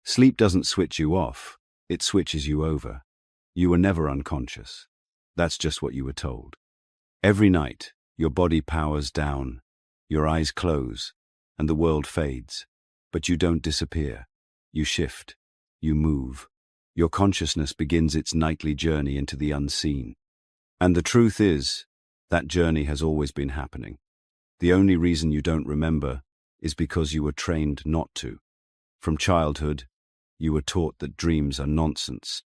Sleep doesn't switch you off, it switches you over. You were never unconscious. That's just what you were told. Every night, your body powers down, your eyes close, and the world fades. But you don't disappear. You shift. You move. Your consciousness begins its nightly journey into the unseen. And the truth is, that journey has always been happening. The only reason you don't remember is because you were trained not to. From childhood, you were taught that dreams are nonsense,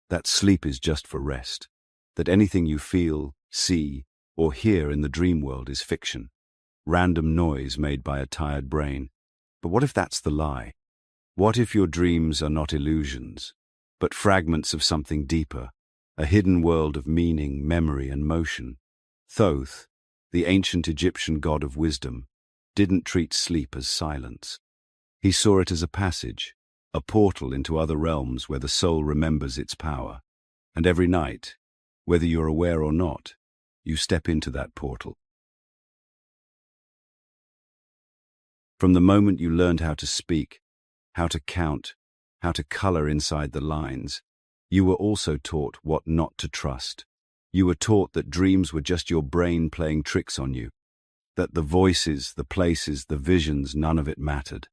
that sleep is just for rest, that anything you feel, see, or hear in the dream world is fiction, random noise made by a tired brain. But what if that's the lie? What if your dreams are not illusions, but fragments of something deeper, a hidden world of meaning, memory, and motion? Thoth, the ancient Egyptian god of wisdom, didn't treat sleep as silence. He saw it as a passage, a portal into other realms where the soul remembers its power. And every night, whether you're aware or not, you step into that portal. From the moment you learned how to speak, how to count, how to color inside the lines, you were also taught what not to trust. You were taught that dreams were just your brain playing tricks on you, that the voices, the places, the visions, none of it mattered.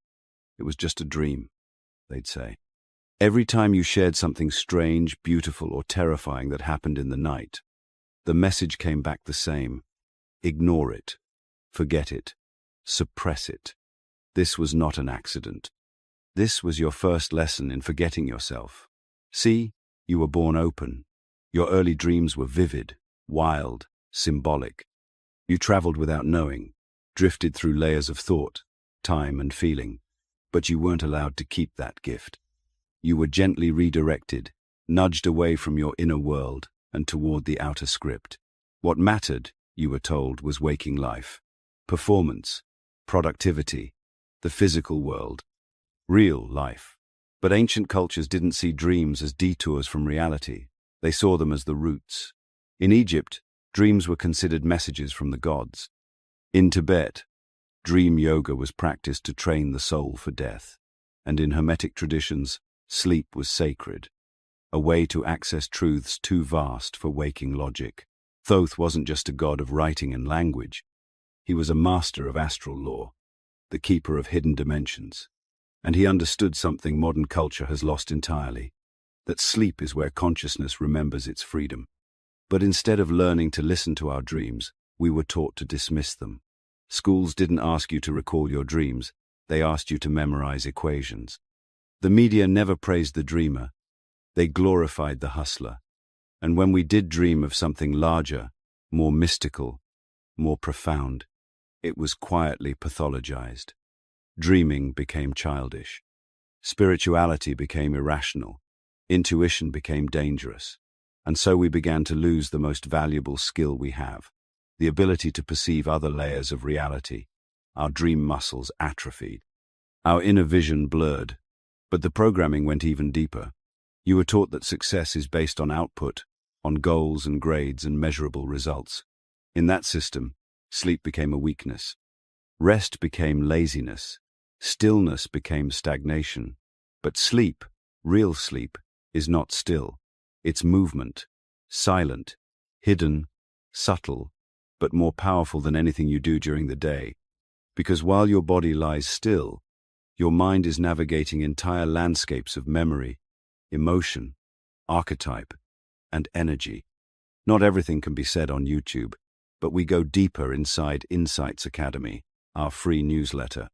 It was just a dream, they'd say. Every time you shared something strange, beautiful, or terrifying that happened in the night, the message came back the same. Ignore it. Forget it. Suppress it. This was not an accident. This was your first lesson in forgetting yourself. See, you were born open. Your early dreams were vivid, wild, symbolic. You traveled without knowing, drifted through layers of thought, time, and feeling. But you weren't allowed to keep that gift. You were gently redirected, nudged away from your inner world and toward the outer script. What mattered, you were told, was waking life, performance, productivity, the physical world, real life. But ancient cultures didn't see dreams as detours from reality. They saw them as the roots. In Egypt, dreams were considered messages from the gods. In Tibet, dream yoga was practiced to train the soul for death. And in Hermetic traditions, sleep was sacred, a way to access truths too vast for waking logic. Thoth wasn't just a god of writing and language. He was a master of astral law, the keeper of hidden dimensions. And he understood something modern culture has lost entirely, that sleep is where consciousness remembers its freedom. But instead of learning to listen to our dreams, we were taught to dismiss them. Schools didn't ask you to recall your dreams, they asked you to memorize equations. The media never praised the dreamer, they glorified the hustler. And when we did dream of something larger, more mystical, more profound, it was quietly pathologized. Dreaming became childish. Spirituality became irrational. Intuition became dangerous. And so we began to lose the most valuable skill we have, the ability to perceive other layers of reality. Our dream muscles atrophied. Our inner vision blurred. But the programming went even deeper. You were taught that success is based on output, on goals and grades and measurable results. In that system, sleep became a weakness. Rest became laziness. Stillness became stagnation. But sleep, real sleep, is not still. It's movement, silent, hidden, subtle, but more powerful than anything you do during the day. Because while your body lies still, your mind is navigating entire landscapes of memory, emotion, archetype, and energy. Not everything can be said on YouTube, but we go deeper inside Insights Academy, our free newsletter.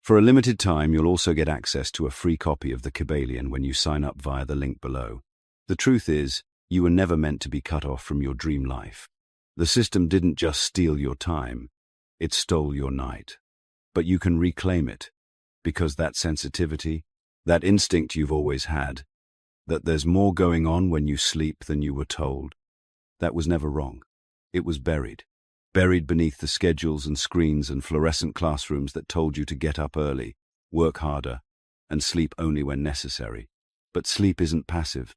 For a limited time, you'll also get access to a free copy of the Kybalion when you sign up via the link below. The truth is, you were never meant to be cut off from your dream life. The system didn't just steal your time, it stole your night. But you can reclaim it, because that sensitivity, that instinct you've always had, that there's more going on when you sleep than you were told, that was never wrong. It was buried beneath the schedules and screens and fluorescent classrooms that told you to get up early, work harder, and sleep only when necessary. But sleep isn't passive.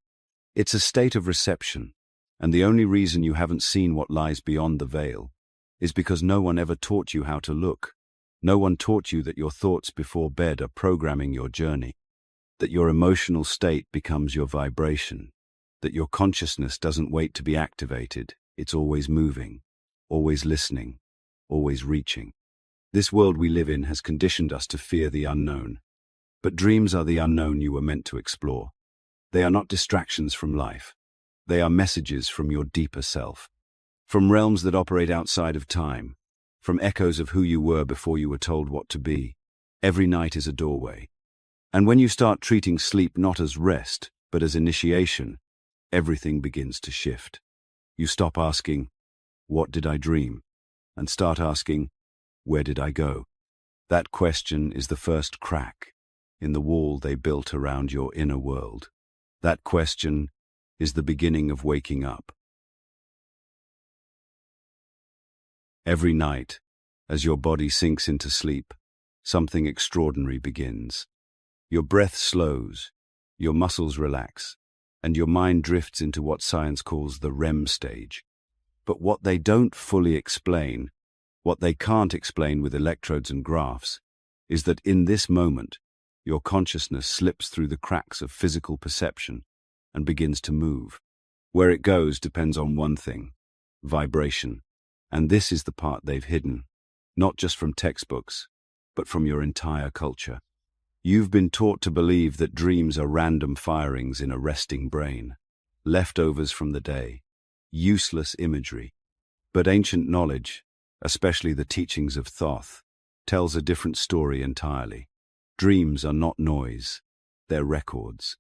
It's a state of reception, and the only reason you haven't seen what lies beyond the veil is because no one ever taught you how to look. No one taught you that your thoughts before bed are programming your journey, that your emotional state becomes your vibration, that your consciousness doesn't wait to be activated, it's always moving, always listening, always reaching. This world we live in has conditioned us to fear the unknown, but dreams are the unknown you were meant to explore. They are not distractions from life. They are messages from your deeper self, from realms that operate outside of time, from echoes of who you were before you were told what to be. Every night is a doorway. And when you start treating sleep not as rest, but as initiation, everything begins to shift. You stop asking, "What did I dream?" and start asking, "Where did I go?" That question is the first crack in the wall they built around your inner world. That question is the beginning of waking up. Every night, as your body sinks into sleep, something extraordinary begins. Your breath slows, your muscles relax, and your mind drifts into what science calls the REM stage. But what they don't fully explain, what they can't explain with electrodes and graphs, is that in this moment, your consciousness slips through the cracks of physical perception and begins to move. Where it goes depends on one thing: vibration. And this is the part they've hidden, not just from textbooks, but from your entire culture. You've been taught to believe that dreams are random firings in a resting brain, leftovers from the day, useless imagery. But ancient knowledge, especially the teachings of Thoth, tells a different story entirely. Dreams are not noise, they're records.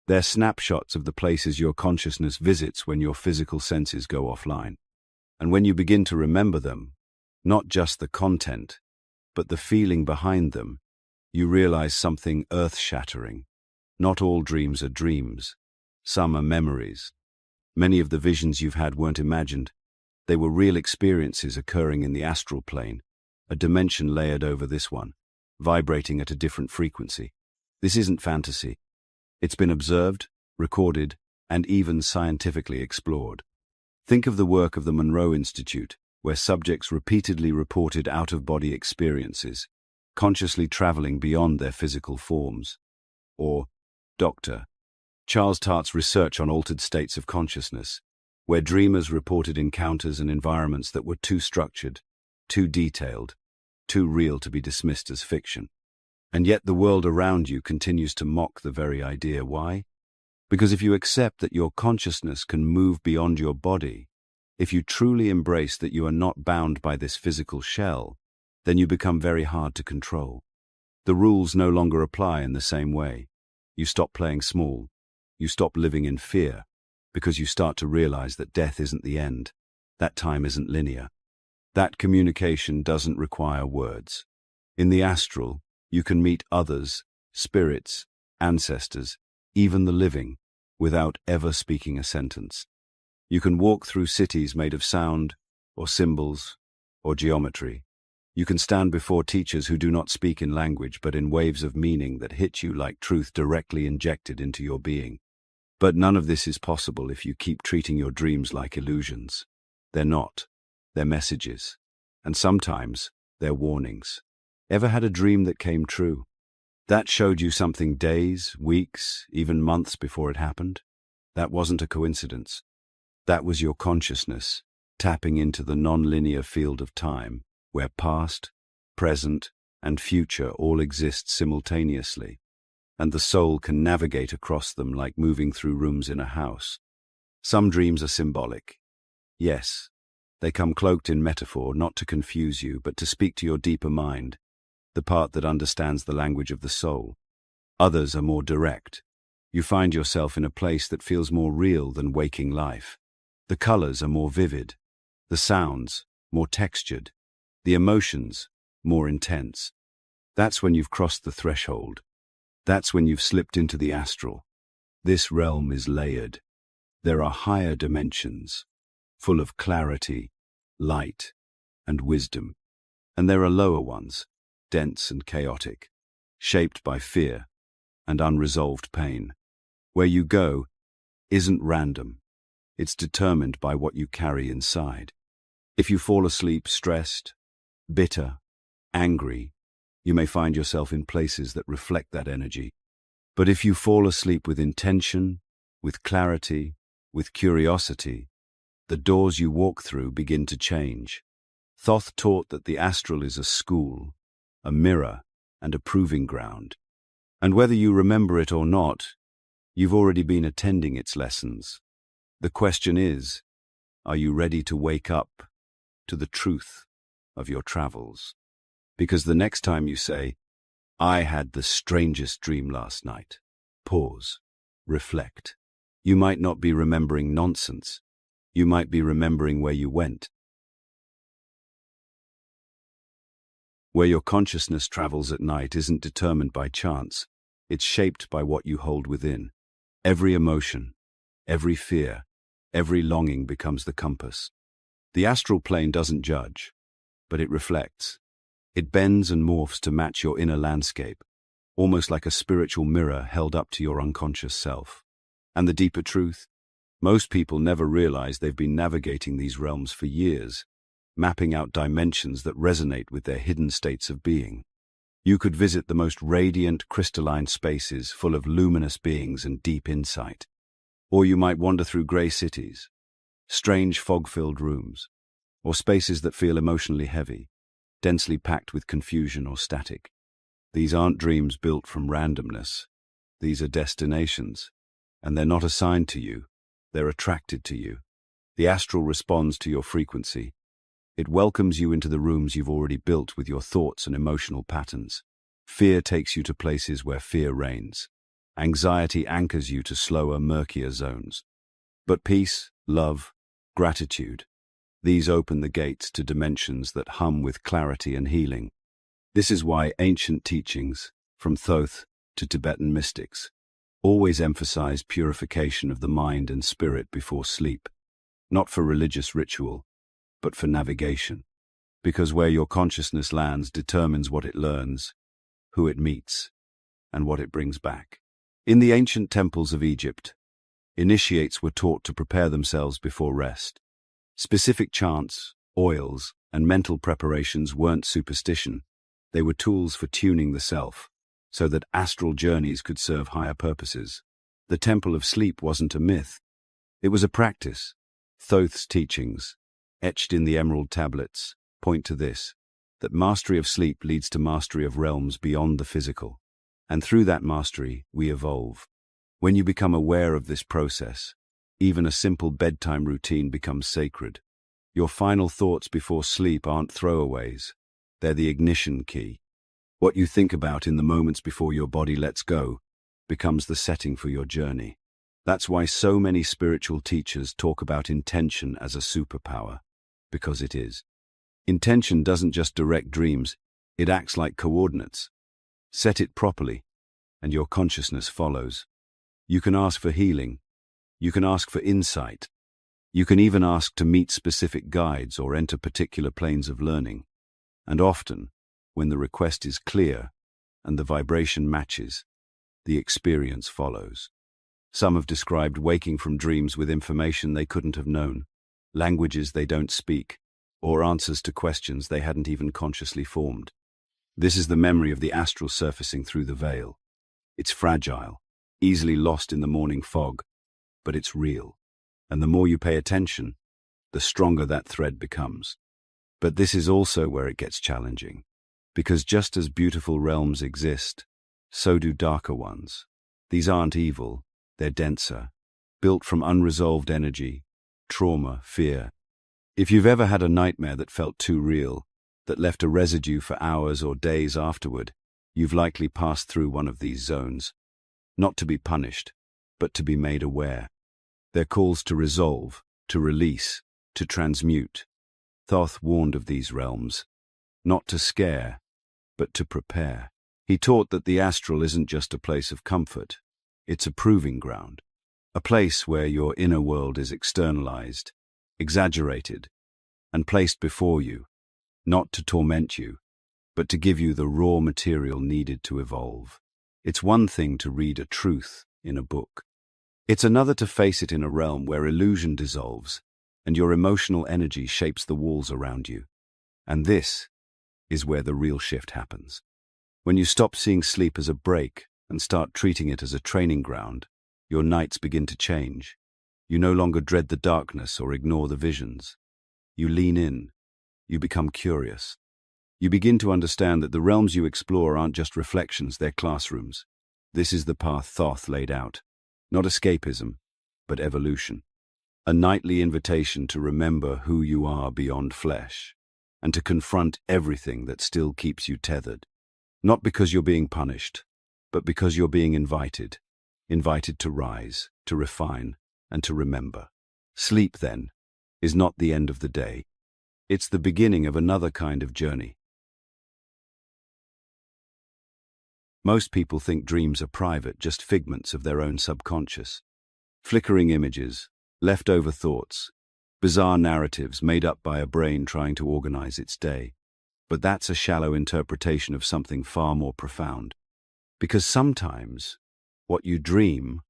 They're snapshots of the places your consciousness visits when your physical senses go offline. And when you begin to remember them, not just the content, but the feeling behind them, you realize something earth-shattering. Not all dreams are dreams. Some are memories. Many of the visions you've had weren't imagined. They were real experiences occurring in the astral plane, a dimension layered over this one, vibrating at a different frequency. This isn't fantasy. It's been observed, recorded, and even scientifically explored. Think of the work of the Monroe Institute, where subjects repeatedly reported out-of-body experiences, consciously traveling beyond their physical forms. Or Dr. Charles Tart's research on altered states of consciousness, where dreamers reported encounters and environments that were too structured, too detailed, too real to be dismissed as fiction. And yet the world around you continues to mock the very idea. Why? Because if you accept that your consciousness can move beyond your body, if you truly embrace that you are not bound by this physical shell, then you become very hard to control. The rules no longer apply in the same way. You stop playing small. You stop living in fear, because you start to realize that death isn't the end. That time isn't linear. That communication doesn't require words. In the astral, you can meet others, spirits, ancestors, even the living, without ever speaking a sentence. You can walk through cities made of sound, or symbols, or geometry. You can stand before teachers who do not speak in language but in waves of meaning that hit you like truth directly injected into your being. But none of this is possible if you keep treating your dreams like illusions. They're not. They're messages. And sometimes, they're warnings. Ever had a dream that came true? That showed you something days, weeks, even months before it happened? That wasn't a coincidence. That was your consciousness, tapping into the non-linear field of time, where past, present, and future all exist simultaneously, and the soul can navigate across them like moving through rooms in a house. Some dreams are symbolic. Yes, they come cloaked in metaphor, not to confuse you, but to speak to your deeper mind, the part that understands the language of the soul. Others are more direct. You find yourself in a place that feels more real than waking life. The colors are more vivid, the sounds more textured, the emotions more intense. That's when you've crossed the threshold. That's when you've slipped into the astral. This realm is layered. There are higher dimensions, full of clarity, light, and wisdom. And there are lower ones, dense and chaotic, shaped by fear and unresolved pain. Where you go isn't random. It's determined by what you carry inside. If you fall asleep stressed, bitter, angry, you may find yourself in places that reflect that energy. But if you fall asleep with intention, with clarity, with curiosity, the doors you walk through begin to change. Thoth taught that the astral is a school, a mirror, and a proving ground. And whether you remember it or not, you've already been attending its lessons. The question is, are you ready to wake up to the truth of your travels? Because the next time you say, "I had the strangest dream last night," pause, reflect. You might not be remembering nonsense. You might be remembering where you went. Where your consciousness travels at night isn't determined by chance. It's shaped by what you hold within. Every emotion, every fear, every longing becomes the compass. The astral plane doesn't judge, but it reflects. It bends and morphs to match your inner landscape, almost like a spiritual mirror held up to your unconscious self. And the deeper truth? Most people never realize they've been navigating these realms for years, mapping out dimensions that resonate with their hidden states of being. You could visit the most radiant, crystalline spaces full of luminous beings and deep insight. Or you might wander through grey cities, strange fog-filled rooms, or spaces that feel emotionally heavy, densely packed with confusion or static. These aren't dreams built from randomness. These are destinations, and they're not assigned to you. They're attracted to you. The astral responds to your frequency. It welcomes you into the rooms you've already built with your thoughts and emotional patterns. Fear takes you to places where fear reigns. Anxiety anchors you to slower, murkier zones. But peace, love, gratitude, these open the gates to dimensions that hum with clarity and healing. This is why ancient teachings, from Thoth to Tibetan mystics, always emphasize purification of the mind and spirit before sleep, not for religious ritual, but for navigation. Because where your consciousness lands determines what it learns, who it meets, and what it brings back. In the ancient temples of Egypt, initiates were taught to prepare themselves before rest. Specific chants, oils, and mental preparations weren't superstition. They were tools for tuning the self, so that astral journeys could serve higher purposes. The Temple of Sleep wasn't a myth. It was a practice. Thoth's teachings, etched in the emerald tablets, point to this, that mastery of sleep leads to mastery of realms beyond the physical. And through that mastery, we evolve. When you become aware of this process, even a simple bedtime routine becomes sacred. Your final thoughts before sleep aren't throwaways. They're the ignition key. What you think about in the moments before your body lets go becomes the setting for your journey. That's why so many spiritual teachers talk about intention as a superpower, because it is. Intention doesn't just direct dreams, it acts like coordinates. Set it properly, and your consciousness follows. You can ask for healing. You can ask for insight. You can even ask to meet specific guides or enter particular planes of learning. And often, when the request is clear and the vibration matches, the experience follows. Some have described waking from dreams with information they couldn't have known, languages they don't speak, or answers to questions they hadn't even consciously formed. This is the memory of the astral surfacing through the veil. It's fragile, easily lost in the morning fog, but it's real. And the more you pay attention, the stronger that thread becomes. But this is also where it gets challenging, because just as beautiful realms exist, so do darker ones. These aren't evil, they're denser, built from unresolved energy, trauma, fear. If you've ever had a nightmare that felt too real, that left a residue for hours or days afterward, you've likely passed through one of these zones. Not to be punished, but to be made aware. They're calls to resolve, to release, to transmute. Thoth warned of these realms, not to scare, but to prepare. He taught that the astral isn't just a place of comfort, it's a proving ground, a place where your inner world is externalized, exaggerated, and placed before you, not to torment you, but to give you the raw material needed to evolve. It's one thing to read a truth in a book. It's another to face it in a realm where illusion dissolves and your emotional energy shapes the walls around you. And this is where the real shift happens. When you stop seeing sleep as a break, and start treating it as a training ground, your nights begin to change. You no longer dread the darkness or ignore the visions. You lean in. You become curious. You begin to understand that the realms you explore aren't just reflections, they're classrooms. This is the path Thoth laid out. Not escapism, but evolution. A nightly invitation to remember who you are beyond flesh, and to confront everything that still keeps you tethered. Not because you're being punished, but because you're being invited. Invited to rise, to refine, and to remember. Sleep, then, is not the end of the day. It's the beginning of another kind of journey. Most people think dreams are private, just figments of their own subconscious. Flickering images, leftover thoughts, bizarre narratives made up by a brain trying to organize its day. But that's a shallow interpretation of something far more profound. Because sometimes what you dream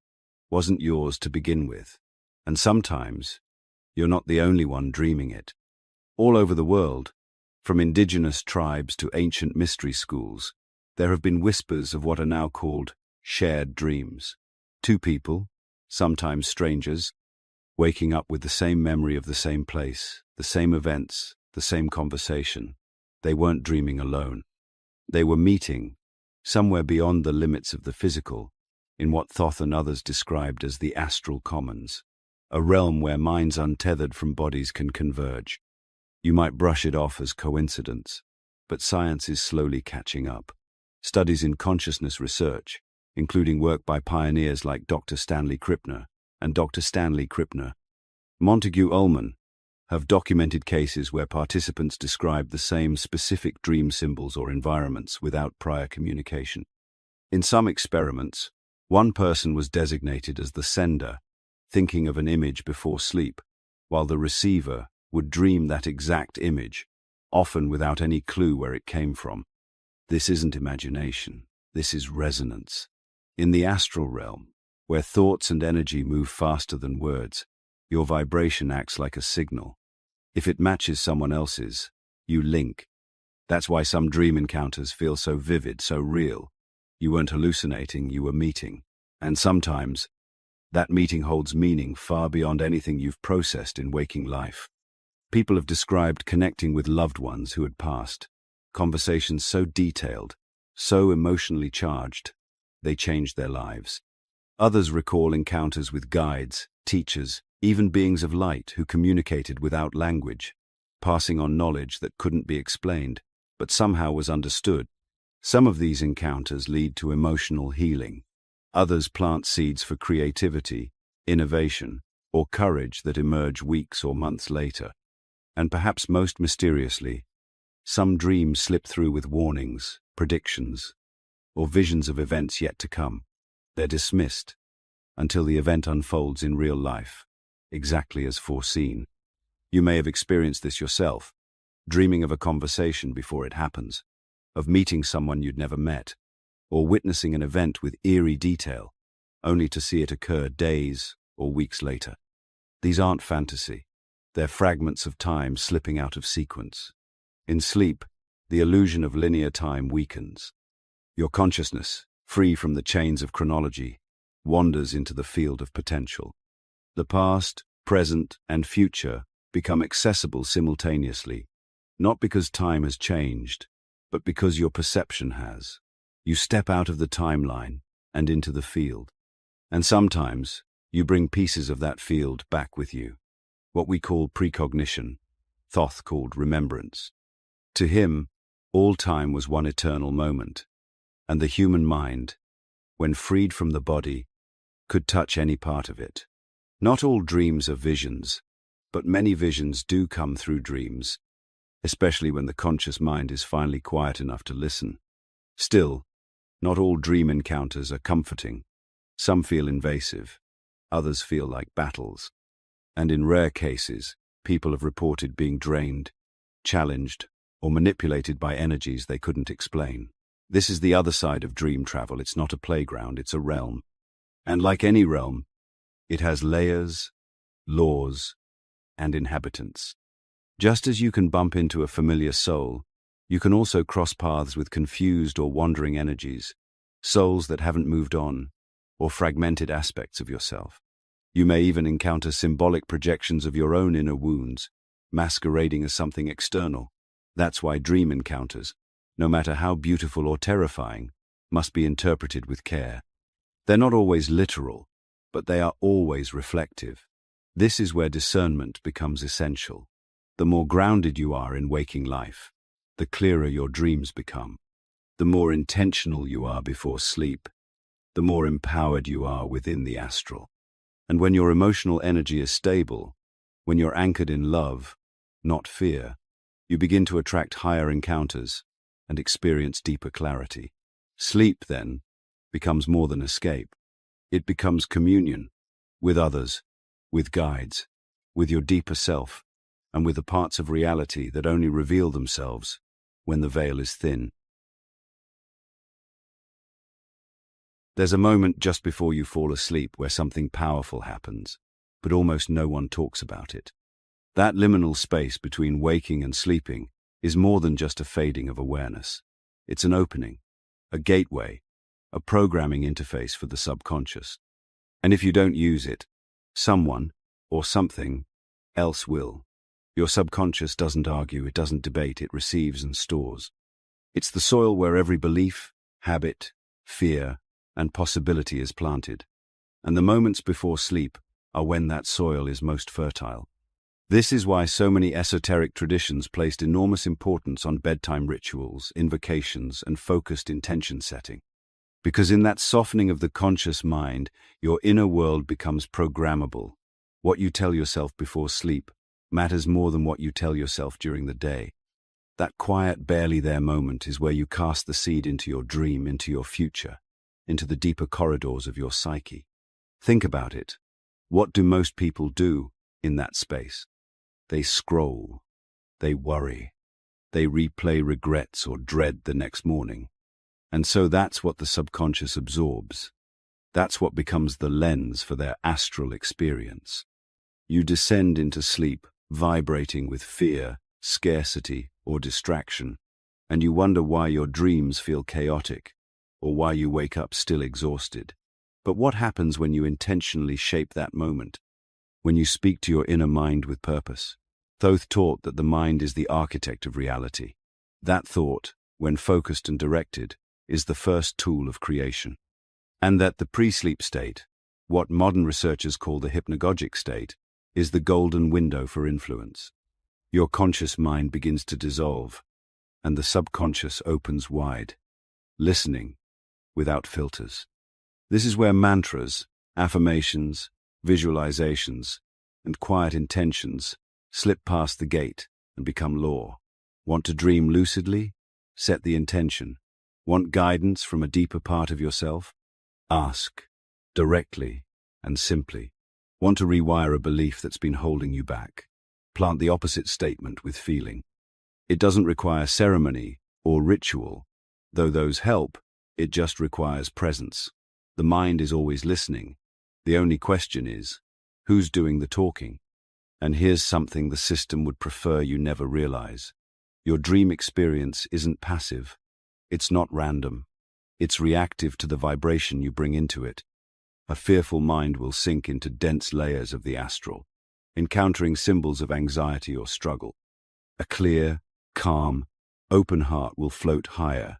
wasn't yours to begin with, and sometimes you're not the only one dreaming it. All over the world, from indigenous tribes to ancient mystery schools, there have been whispers of what are now called shared dreams. Two people, sometimes strangers, waking up with the same memory of the same place, the same events, the same conversation. They weren't dreaming alone. They were meeting, somewhere beyond the limits of the physical, in what Thoth and others described as the astral commons, a realm where minds untethered from bodies can converge. You might brush it off as coincidence, but science is slowly catching up. Studies in consciousness research, including work by pioneers like Dr. Stanley Krippner and Dr. Stanley Krippner, Montague Ullman, have documented cases where participants described the same specific dream symbols or environments without prior communication. In some experiments, one person was designated as the sender, thinking of an image before sleep, while the receiver would dream that exact image, often without any clue where it came from. This isn't imagination, this is resonance. In the astral realm, where thoughts and energy move faster than words, your vibration acts like a signal. If it matches someone else's, you link. That's why some dream encounters feel so vivid, so real. You weren't hallucinating, you were meeting. And sometimes, that meeting holds meaning far beyond anything you've processed in waking life. People have described connecting with loved ones who had passed, conversations so detailed, so emotionally charged, they changed their lives. Others recall encounters with guides, teachers, even beings of light who communicated without language, passing on knowledge that couldn't be explained, but somehow was understood. Some of these encounters lead to emotional healing. Others plant seeds for creativity, innovation, or courage that emerge weeks or months later. And perhaps most mysteriously, some dreams slip through with warnings, predictions, or visions of events yet to come. They're dismissed until the event unfolds in real life, exactly as foreseen. You may have experienced this yourself, dreaming of a conversation before it happens, of meeting someone you'd never met, or witnessing an event with eerie detail, only to see it occur days or weeks later. These aren't fantasy. They're fragments of time slipping out of sequence. In sleep, the illusion of linear time weakens. Your consciousness, free from the chains of chronology, wanders into the field of potential. The past, present, and future become accessible simultaneously, not because time has changed, but because your perception has. You step out of the timeline and into the field. And sometimes, you bring pieces of that field back with you. What we call precognition, Thoth called remembrance. To him, all time was one eternal moment, and the human mind, when freed from the body, could touch any part of it. Not all dreams are visions, but many visions do come through dreams, especially when the conscious mind is finally quiet enough to listen. Still, not all dream encounters are comforting. Some feel invasive, others feel like battles. And in rare cases, people have reported being drained, challenged, or manipulated by energies they couldn't explain. This is the other side of dream travel. It's not a playground, it's a realm. And like any realm, it has layers, laws, and inhabitants. Just as you can bump into a familiar soul, you can also cross paths with confused or wandering energies, souls that haven't moved on, or fragmented aspects of yourself. You may even encounter symbolic projections of your own inner wounds, masquerading as something external. That's why dream encounters, no matter how beautiful or terrifying, must be interpreted with care. They're not always literal, but they are always reflective. This is where discernment becomes essential. The more grounded you are in waking life, the clearer your dreams become. The more intentional you are before sleep, the more empowered you are within the astral. And when your emotional energy is stable, when you're anchored in love, not fear, you begin to attract higher encounters and experience deeper clarity. Sleep, then, becomes more than escape. It becomes communion with others, with guides, with your deeper self, and with the parts of reality that only reveal themselves when the veil is thin. There's a moment just before you fall asleep where something powerful happens, but almost no one talks about it. That liminal space between waking and sleeping is more than just a fading of awareness. It's an opening, a gateway, a programming interface for the subconscious. And if you don't use it, someone or something else will. Your subconscious doesn't argue, it doesn't debate, it receives and stores. It's the soil where every belief, habit, fear, and possibility is planted. And the moments before sleep are when that soil is most fertile. This is why so many esoteric traditions placed enormous importance on bedtime rituals, invocations, and focused intention setting. Because in that softening of the conscious mind, your inner world becomes programmable. What you tell yourself before sleep matters more than what you tell yourself during the day. That quiet, barely there moment is where you cast the seed into your dream, into your future, into the deeper corridors of your psyche. Think about it. What do most people do in that space? They scroll, they worry, they replay regrets or dread the next morning. And so that's what the subconscious absorbs. That's what becomes the lens for their astral experience. You descend into sleep, vibrating with fear, scarcity, or distraction, and you wonder why your dreams feel chaotic, or why you wake up still exhausted. But what happens when you intentionally shape that moment? When you speak to your inner mind with purpose? Thoth taught that the mind is the architect of reality. That thought, when focused and directed, is the first tool of creation. And that the pre-sleep state, what modern researchers call the hypnagogic state, is the golden window for influence. Your conscious mind begins to dissolve, and the subconscious opens wide, listening without filters. This is where mantras, affirmations, visualizations, and quiet intentions slip past the gate and become law. Want to dream lucidly? Set the intention. Want guidance from a deeper part of yourself? Ask, directly and simply. Want to rewire a belief that's been holding you back? Plant the opposite statement with feeling. It doesn't require ceremony or ritual, though those help. It just requires presence. The mind is always listening. The only question is, who's doing the talking? And here's something the system would prefer you never realize. Your dream experience isn't passive. It's not random. It's reactive to the vibration you bring into it. A fearful mind will sink into dense layers of the astral, encountering symbols of anxiety or struggle. A clear, calm, open heart will float higher,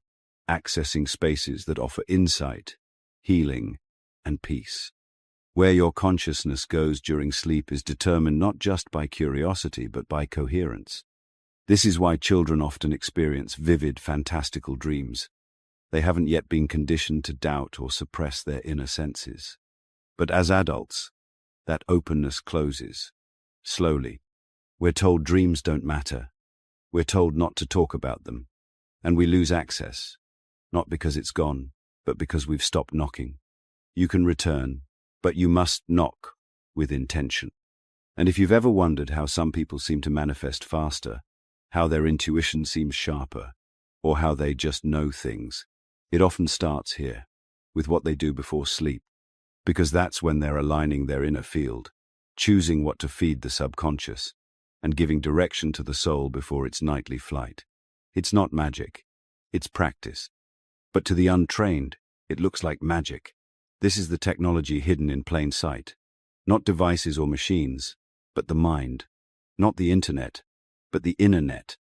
accessing spaces that offer insight, healing, and peace. Where your consciousness goes during sleep is determined not just by curiosity, but by coherence. This is why children often experience vivid, fantastical dreams. They haven't yet been conditioned to doubt or suppress their inner senses. But as adults, that openness closes. Slowly. We're told dreams don't matter. We're told not to talk about them. And we lose access. Not because it's gone, but because we've stopped knocking. You can return, but you must knock with intention. And if you've ever wondered how some people seem to manifest faster, how their intuition seems sharper, or how they just know things, it often starts here, with what they do before sleep, because that's when they're aligning their inner field, choosing what to feed the subconscious, and giving direction to the soul before its nightly flight. It's not magic, it's practice. But to the untrained, It looks like magic. This is the technology hidden in plain sight. Not devices or machines, but the mind. Not the internet, but the inner net.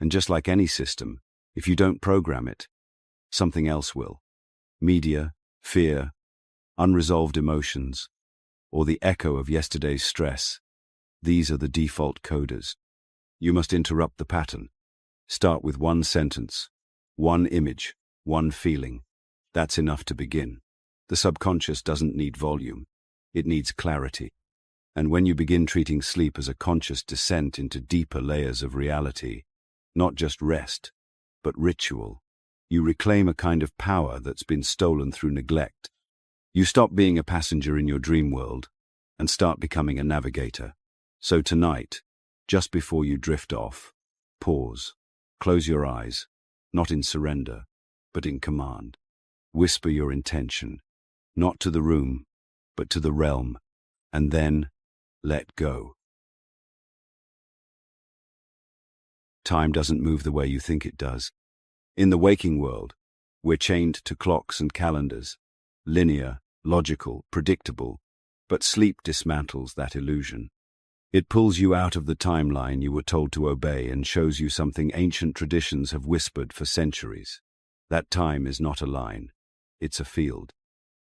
And just like any system, if you don't program it, something else will. Media, fear, unresolved emotions, or the echo of yesterday's stress. These are the default coders. You must interrupt the pattern. Start with one sentence, one image, one feeling. That's enough to begin. The subconscious doesn't need volume. It needs clarity. And when you begin treating sleep as a conscious descent into deeper layers of reality, not just rest, but ritual, you reclaim a kind of power that's been stolen through neglect. You stop being a passenger in your dream world and start becoming a navigator. So tonight, just before you drift off, pause, close your eyes, not in surrender, but in command. Whisper your intention, not to the room, but to the realm, and then let go. Time doesn't move the way you think it does. In the waking world, we're chained to clocks and calendars, linear, logical, predictable, but sleep dismantles that illusion. It pulls you out of the timeline you were told to obey and shows you something ancient traditions have whispered for centuries. That time is not a line, it's a field.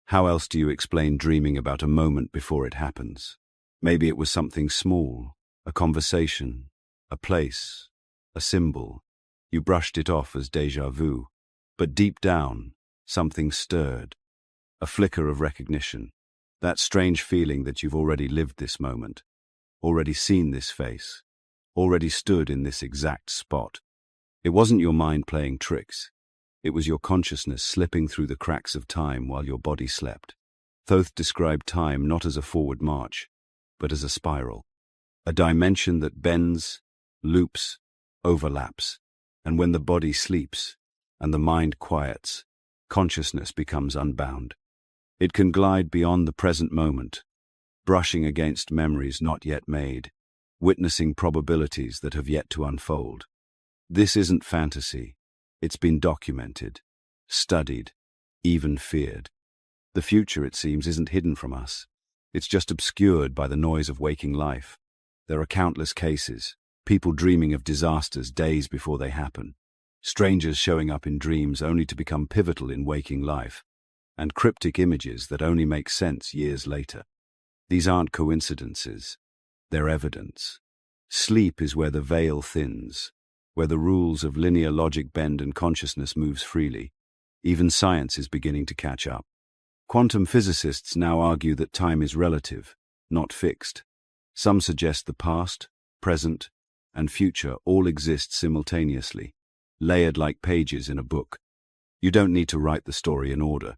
How else do you explain dreaming about a moment before it happens? Maybe it was something small, a conversation, a place, a symbol. You brushed it off as déjà vu, but deep down, something stirred. A flicker of recognition, that strange feeling that you've already lived this moment, already seen this face, already stood in this exact spot. It wasn't your mind playing tricks. It was your consciousness slipping through the cracks of time while your body slept. Thoth described time not as a forward march, but as a spiral, a dimension that bends, loops, overlaps, and when the body sleeps and the mind quiets, consciousness becomes unbound. It can glide beyond the present moment, brushing against memories not yet made, witnessing probabilities that have yet to unfold. This isn't fantasy. It's been documented, studied, even feared. The future, it seems, isn't hidden from us. It's just obscured by the noise of waking life. There are countless cases, people dreaming of disasters days before they happen, strangers showing up in dreams only to become pivotal in waking life, and cryptic images that only make sense years later. These aren't coincidences, they're evidence. Sleep is where the veil thins, where the rules of linear logic bend and consciousness moves freely. Even science is beginning to catch up. Quantum physicists now argue that time is relative, not fixed. Some suggest the past, present, and future all exist simultaneously, layered like pages in a book. You don't need to write the story in order.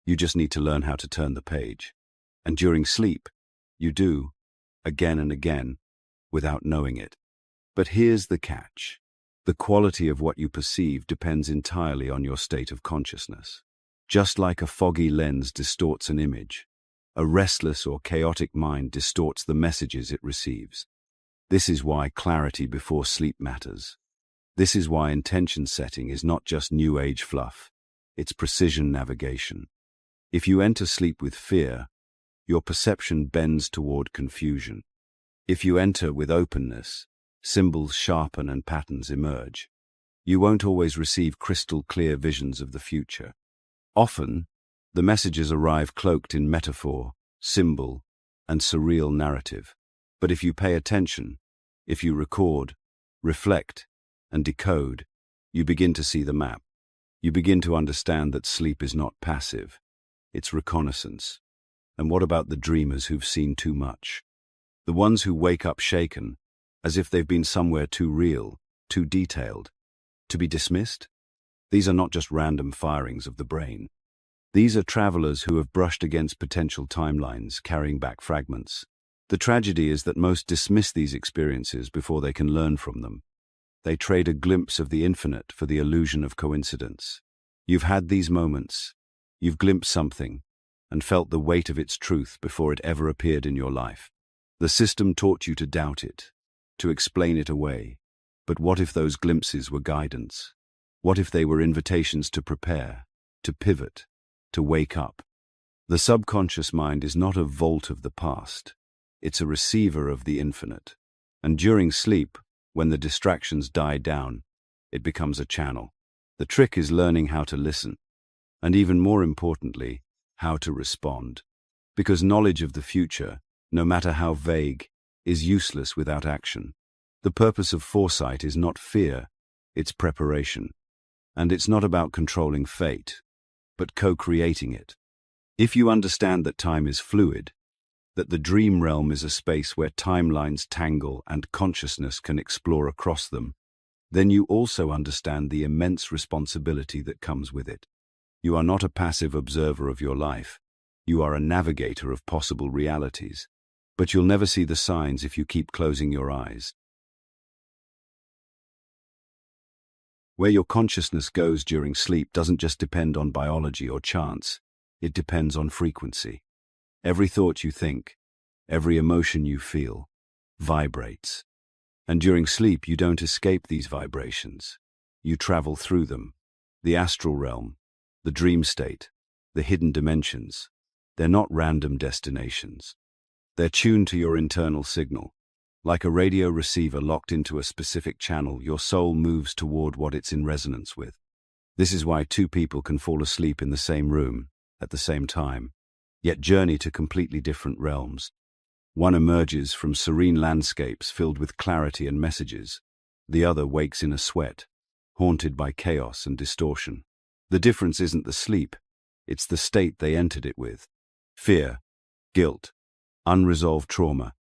You just need to learn how to turn the page. And during sleep, you do, again and again, without knowing it. But here's the catch. The quality of what you perceive depends entirely on your state of consciousness. Just like a foggy lens distorts an image, a restless or chaotic mind distorts the messages it receives. This is why clarity before sleep matters. This is why intention setting is not just new age fluff, it's precision navigation. If you enter sleep with fear, your perception bends toward confusion. If you enter with openness, symbols sharpen and patterns emerge. You won't always receive crystal clear visions of the future. Often, the messages arrive cloaked in metaphor, symbol, and surreal narrative. But if you pay attention, if you record, reflect, and decode, you begin to see the map. You begin to understand that sleep is not passive. It's reconnaissance. And what about the dreamers who've seen too much? The ones who wake up shaken, as if they've been somewhere too real, too detailed, to be dismissed? These are not just random firings of the brain. These are travelers who have brushed against potential timelines, carrying back fragments. The tragedy is that most dismiss these experiences before they can learn from them. They trade a glimpse of the infinite for the illusion of coincidence. You've had these moments. You've glimpsed something and felt the weight of its truth before it ever appeared in your life. The system taught you to doubt it, to explain it away. But what if those glimpses were guidance? What if they were invitations to prepare, to pivot, to wake up. The subconscious mind is not a vault of the past. It's a receiver of the infinite. And during sleep, when the distractions die down, it becomes a channel. The trick is learning how to listen, and even more importantly, how to respond. Because knowledge of the future, no matter how vague, is useless without action. The purpose of foresight is not fear, it's preparation. And it's not about controlling fate, but co-creating it. If you understand that time is fluid, that the dream realm is a space where timelines tangle and consciousness can explore across them, then you also understand the immense responsibility that comes with it. You are not a passive observer of your life. You are a navigator of possible realities. But you'll never see the signs if you keep closing your eyes. Where your consciousness goes during sleep doesn't just depend on biology or chance. It depends on frequency. Every thought you think, every emotion you feel, vibrates. And during sleep, you don't escape these vibrations. You travel through them. The astral realm, the dream state, the hidden dimensions. They're not random destinations. They're tuned to your internal signal. Like a radio receiver locked into a specific channel, your soul moves toward what it's in resonance with. This is why two people can fall asleep in the same room at the same time, yet journey to completely different realms. One emerges from serene landscapes filled with clarity and messages. The other wakes in a sweat, haunted by chaos and distortion. The difference isn't the sleep, it's the state they entered it with. Fear, guilt, unresolved trauma.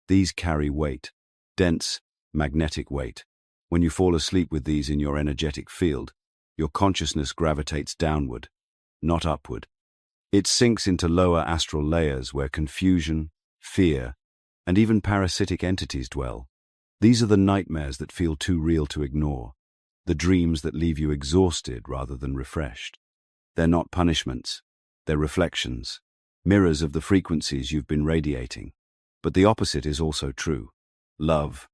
These carry weight, dense, magnetic weight. When you fall asleep with these in your energetic field, your consciousness gravitates downward, not upward. It sinks into lower astral layers where confusion, fear, and even parasitic entities dwell. These are the nightmares that feel too real to ignore, the dreams that leave you exhausted rather than refreshed. They're not punishments, they're reflections, mirrors of the frequencies you've been radiating. But the opposite is also true. Love,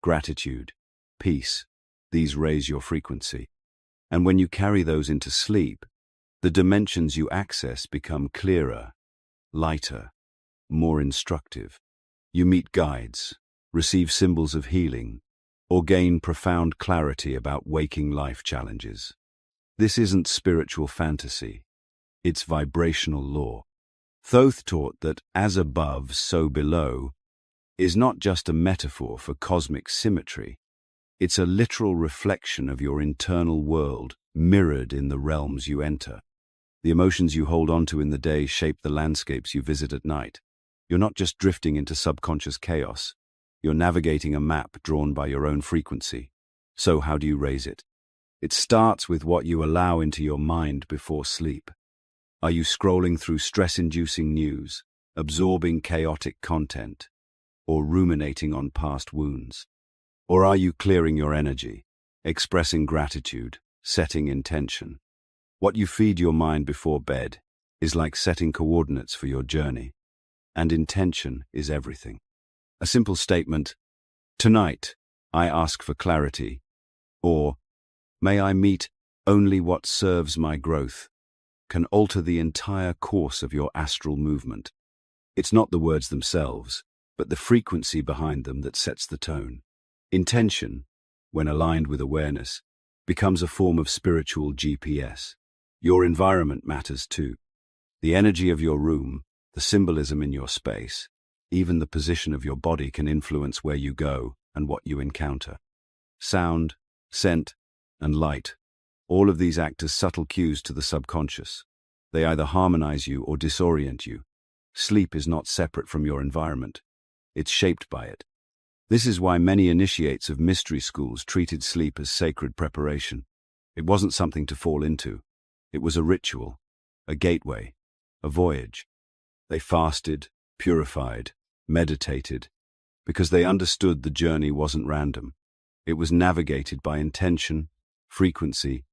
gratitude, peace, these raise your frequency. And when you carry those into sleep, the dimensions you access become clearer, lighter, more instructive. You meet guides, receive symbols of healing, or gain profound clarity about waking life challenges. This isn't spiritual fantasy, it's vibrational law. Thoth taught that as above, so below is not just a metaphor for cosmic symmetry. It's a literal reflection of your internal world mirrored in the realms you enter. The emotions you hold onto in the day shape the landscapes you visit at night. You're not just drifting into subconscious chaos. You're navigating a map drawn by your own frequency. So how do you raise it? It starts with what you allow into your mind before sleep. Are you scrolling through stress-inducing news, absorbing chaotic content, or ruminating on past wounds? Or are you clearing your energy, expressing gratitude, setting intention? What you feed your mind before bed is like setting coordinates for your journey, and intention is everything. A simple statement, "Tonight, I ask for clarity," or "May I meet only what serves my growth," can alter the entire course of your astral movement. It's not the words themselves, but the frequency behind them that sets the tone. Intention, when aligned with awareness, becomes a form of spiritual GPS. Your environment matters too. The energy of your room, the symbolism in your space, even the position of your body can influence where you go and what you encounter. Sound, scent, and light. All of these act as subtle cues to the subconscious. They either harmonize you or disorient you. Sleep is not separate from your environment. It's shaped by it. This is why many initiates of mystery schools treated sleep as sacred preparation. It wasn't something to fall into. It was a ritual, a gateway, a voyage. They fasted, purified, meditated, because they understood the journey wasn't random. It was navigated by intention, frequency,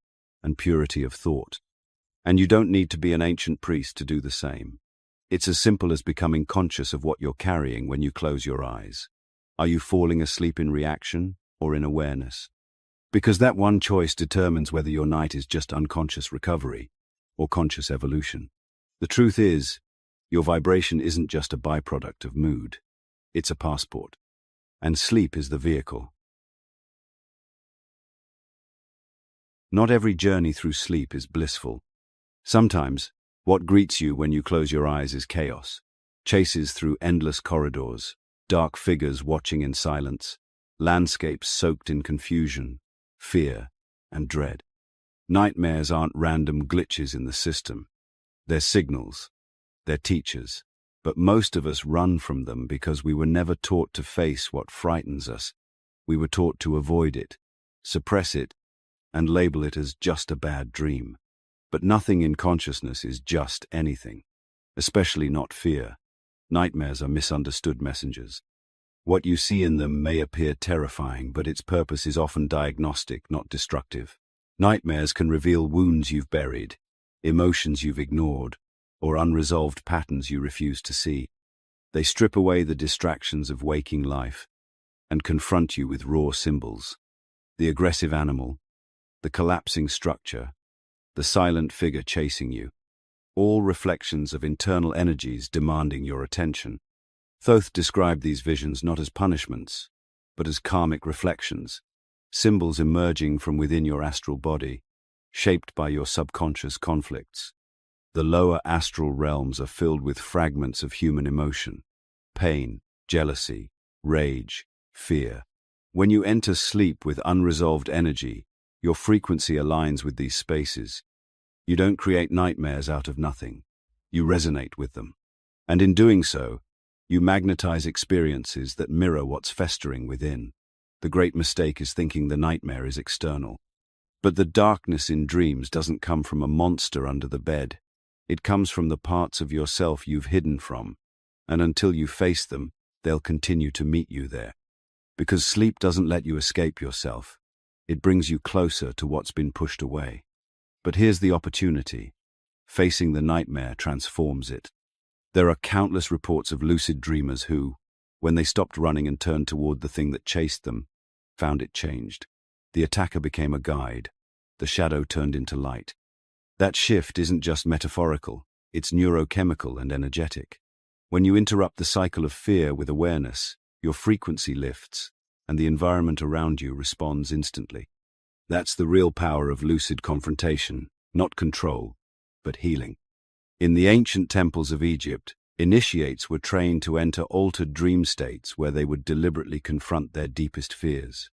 and purity of thought. And you don't need to be an ancient priest to do the same. It's as simple as becoming conscious of what you're carrying when you close your eyes. Are you falling asleep in reaction or in awareness? Because that one choice determines whether your night is just unconscious recovery or conscious evolution. The truth is, your vibration isn't just a byproduct of mood. It's a passport. And sleep is the vehicle. Not every journey through sleep is blissful. Sometimes, what greets you when you close your eyes is chaos. Chases through endless corridors, dark figures watching in silence, landscapes soaked in confusion, fear, and dread. Nightmares aren't random glitches in the system. They're signals. They're teachers. But most of us run from them because we were never taught to face what frightens us. We were taught to avoid it, suppress it, and label it as just a bad dream. But nothing in consciousness is just anything, especially not fear. Nightmares are misunderstood messengers. What you see in them may appear terrifying, but its purpose is often diagnostic, not destructive. Nightmares can reveal wounds you've buried, emotions you've ignored, or unresolved patterns you refuse to see. They strip away the distractions of waking life and confront you with raw symbols. The aggressive animal, the collapsing structure, the silent figure chasing you, all reflections of internal energies demanding your attention. Thoth described these visions not as punishments, but as karmic reflections, symbols emerging from within your astral body, shaped by your subconscious conflicts. The lower astral realms are filled with fragments of human emotion, pain, jealousy, rage, fear. When you enter sleep with unresolved energy, your frequency aligns with these spaces. You don't create nightmares out of nothing. You resonate with them. And in doing so, you magnetize experiences that mirror what's festering within. The great mistake is thinking the nightmare is external. But the darkness in dreams doesn't come from a monster under the bed. It comes from the parts of yourself you've hidden from, and until you face them, they'll continue to meet you there. Because sleep doesn't let you escape yourself. It brings you closer to what's been pushed away. But here's the opportunity. Facing the nightmare transforms it. There are countless reports of lucid dreamers who, when they stopped running and turned toward the thing that chased them, found it changed. The attacker became a guide. The shadow turned into light. That shift isn't just metaphorical, it's neurochemical and energetic. When you interrupt the cycle of fear with awareness, your frequency lifts, and the environment around you responds instantly. That's the real power of lucid confrontation, not control, but healing. In the ancient temples of Egypt, initiates were trained to enter altered dream states where they would deliberately confront their deepest fears.